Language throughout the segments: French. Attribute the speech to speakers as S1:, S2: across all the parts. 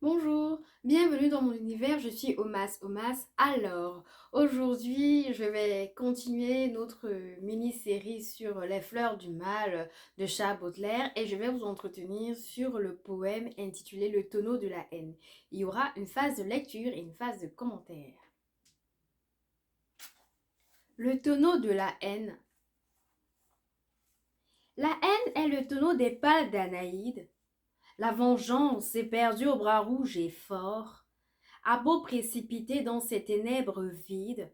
S1: Bonjour, bienvenue dans mon univers, je suis Omas. Alors, aujourd'hui, je vais continuer notre mini-série sur les fleurs du mal de Charles Baudelaire et je vais vous entretenir sur le poème intitulé Le tonneau de la haine. Il y aura une phase de lecture et une phase de commentaire. Le tonneau de la haine. La haine est le tonneau des pales d'Anaïde. La vengeance, éperdue au bras rouge et fort, a beau précipiter dans ces ténèbres vides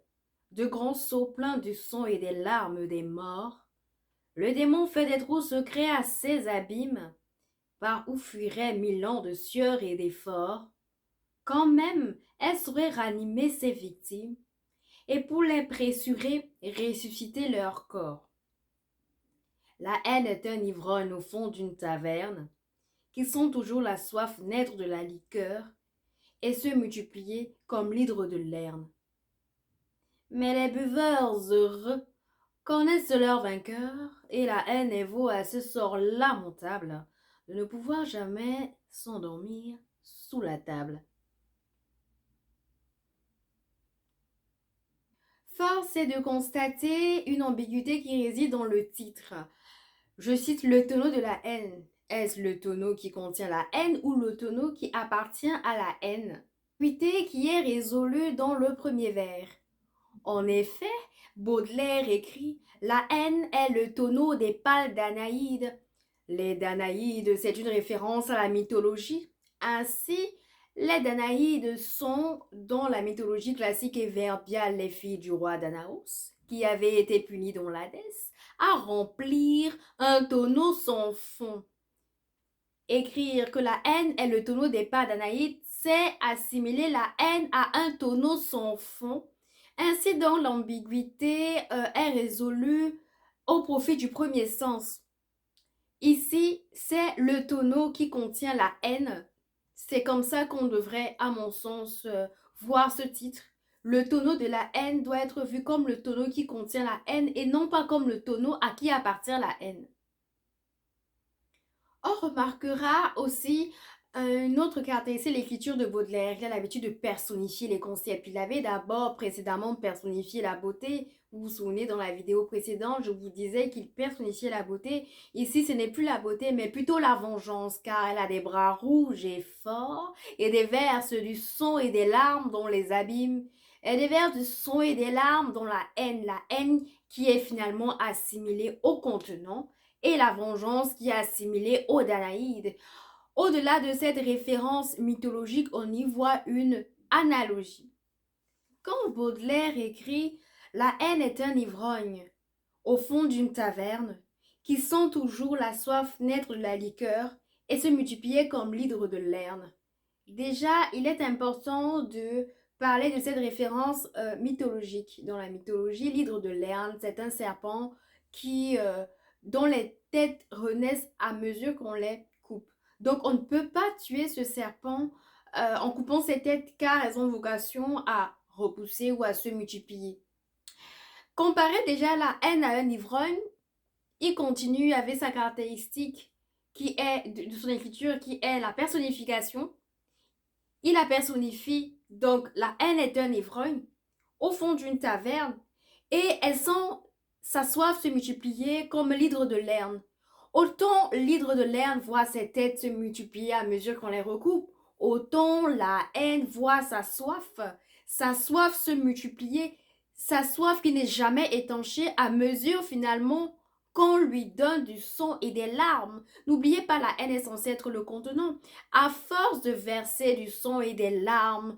S1: de grands seaux pleins du sang et des larmes des morts, le démon fait des trous secrets à ses abîmes, par où fuiraient 1000 ans de sueur et d'efforts, quand même elle saurait ranimer ses victimes, et pour les pressurer, ressusciter leur corps. La haine est un ivrogne au fond d'une taverne, qui sent toujours la soif naître de la liqueur, et se multiplier comme l'hydre de Lerne. Mais les buveurs heureux connaissent leur vainqueur, et la haine évaut à ce sort lamentable de ne pouvoir jamais s'endormir sous la table. Force est de constater une ambiguïté qui réside dans le titre. Je cite le tonneau de la haine. Est-ce le tonneau qui contient la haine ou le tonneau qui appartient à la haine? Ambiguïté qui est résolue dans le premier vers. En effet, Baudelaire écrit La haine est le tonneau des pales d'Anaïde. Les Danaïdes, c'est une référence à la mythologie. Ainsi, les Danaïdes sont, dans la mythologie classique et verbiale, les filles du roi Danaos, qui avait été puni dans l'Hadès, à remplir un tonneau sans fond. Écrire que la haine est le tonneau des pales d'Anaïde, c'est assimiler la haine à un tonneau sans fond. Ainsi donc l'ambiguïté est résolue au profit du premier sens. Ici, c'est le tonneau qui contient la haine. C'est comme ça qu'on devrait, à mon sens, voir ce titre. Le tonneau de la haine doit être vu comme le tonneau qui contient la haine et non pas comme le tonneau à qui appartient la haine. On remarquera aussi une autre caractéristique de l'écriture de Baudelaire. Il a l'habitude de personnifier les concepts. Il avait d'abord précédemment personnifié la beauté. Vous vous souvenez, dans la vidéo précédente, je vous disais qu'il personnifiait la beauté. Ici, ce n'est plus la beauté, mais plutôt la vengeance, car elle a des bras rouges et forts, et déverse du sang et des larmes dont les abîmes. Elle déverse du sang et des larmes dont la haine qui est finalement assimilée au contenant, et la vengeance qui est assimilée aux Danaïdes. Au-delà de cette référence mythologique, on y voit une analogie. Quand Baudelaire écrit La haine est un ivrogne au fond d'une taverne qui sent toujours la soif naître de la liqueur et se multiplier comme l'hydre de Lerne. Déjà, il est important de parler de cette référence mythologique. Dans la mythologie, l'hydre de Lerne, c'est un serpent dont les têtes renaissent à mesure qu'on les coupe. Donc, on ne peut pas tuer ce serpent en coupant ses têtes car elles ont vocation à repousser ou à se multiplier. Comparer déjà la haine à un ivrogne, il continue avec sa caractéristique qui est de son écriture qui est la personnification. Il la personnifie, donc la haine est un ivrogne au fond d'une taverne et elle sent sa soif se multiplier comme l'hydre de Lerne. Autant l'hydre de Lerne voit ses têtes se multiplier à mesure qu'on les recoupe, autant la haine voit sa soif se multiplier, sa soif qui n'est jamais étanchée à mesure finalement qu'on lui donne du sang et des larmes. N'oubliez pas, la haine est censée être le contenant. À force de verser du sang et des larmes,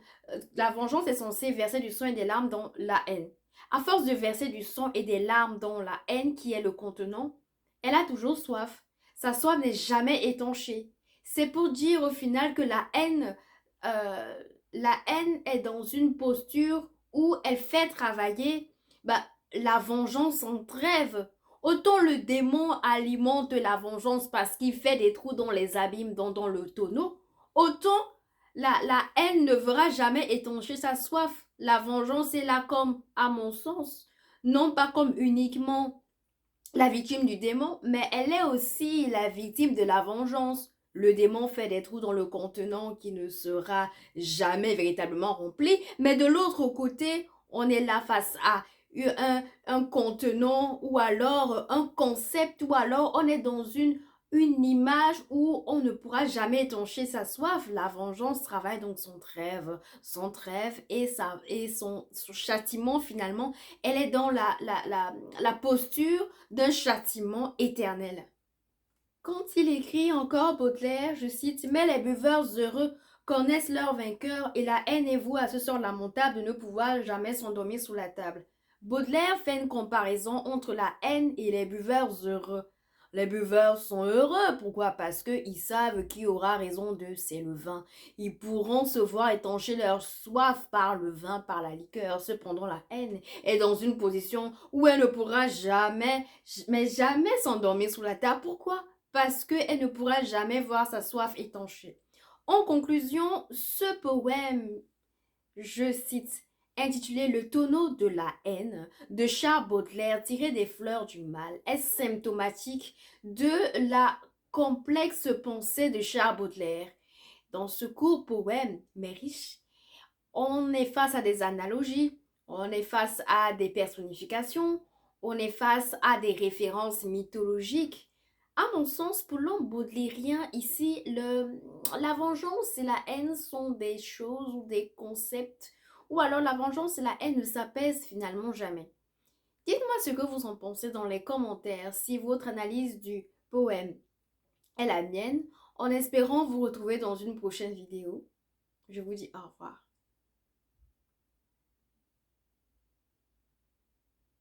S1: la vengeance est censée verser du sang et des larmes dans la haine. À force de verser du sang et des larmes dans la haine qui est le contenant, elle a toujours soif. Sa soif n'est jamais étanchée. C'est pour dire au final que la haine est dans une posture où elle fait travailler la vengeance en trêve. Autant le démon alimente la vengeance parce qu'il fait des trous dans les abîmes, dans le tonneau, autant la haine ne verra jamais étancher sa soif. La vengeance est là comme, à mon sens, non pas comme uniquement la victime du démon, mais elle est aussi la victime de la vengeance. Le démon fait des trous dans le contenant qui ne sera jamais véritablement rempli, mais de l'autre côté, on est là face à un contenant ou alors un concept ou alors on est dans une image où on ne pourra jamais étancher sa soif. La vengeance travaille donc son trêve et son châtiment finalement, elle est dans la posture d'un châtiment éternel. Quand il écrit encore Baudelaire, je cite, mais les buveurs heureux connaissent leur vainqueur et la haine est vouée à ce sort lamentable de ne pouvoir jamais s'endormir sous la table. Baudelaire fait une comparaison entre la haine et les buveurs heureux. Les buveurs sont heureux, pourquoi? Parce qu'ils savent qui aura raison d'eux, c'est le vin. Ils pourront se voir étancher leur soif par le vin, par la liqueur. Cependant, la haine est dans une position où elle ne pourra jamais, mais jamais s'endormir sous la table. Pourquoi? Parce qu'elle ne pourra jamais voir sa soif étanchée. En conclusion, ce poème, je cite, intitulé Le tonneau de la haine de Charles Baudelaire, tiré des fleurs du mal, est symptomatique de la complexe pensée de Charles Baudelaire. Dans ce court poème, mais riche, on est face à des analogies, on est face à des personnifications, on est face à des références mythologiques. À mon sens, pour l'homme baudelairien, ici, la vengeance et la haine sont des choses ou des concepts, ou alors la vengeance et la haine ne s'apaisent finalement jamais. Dites-moi ce que vous en pensez dans les commentaires, si votre analyse du poème est la mienne, en espérant vous retrouver dans une prochaine vidéo. Je vous dis au revoir.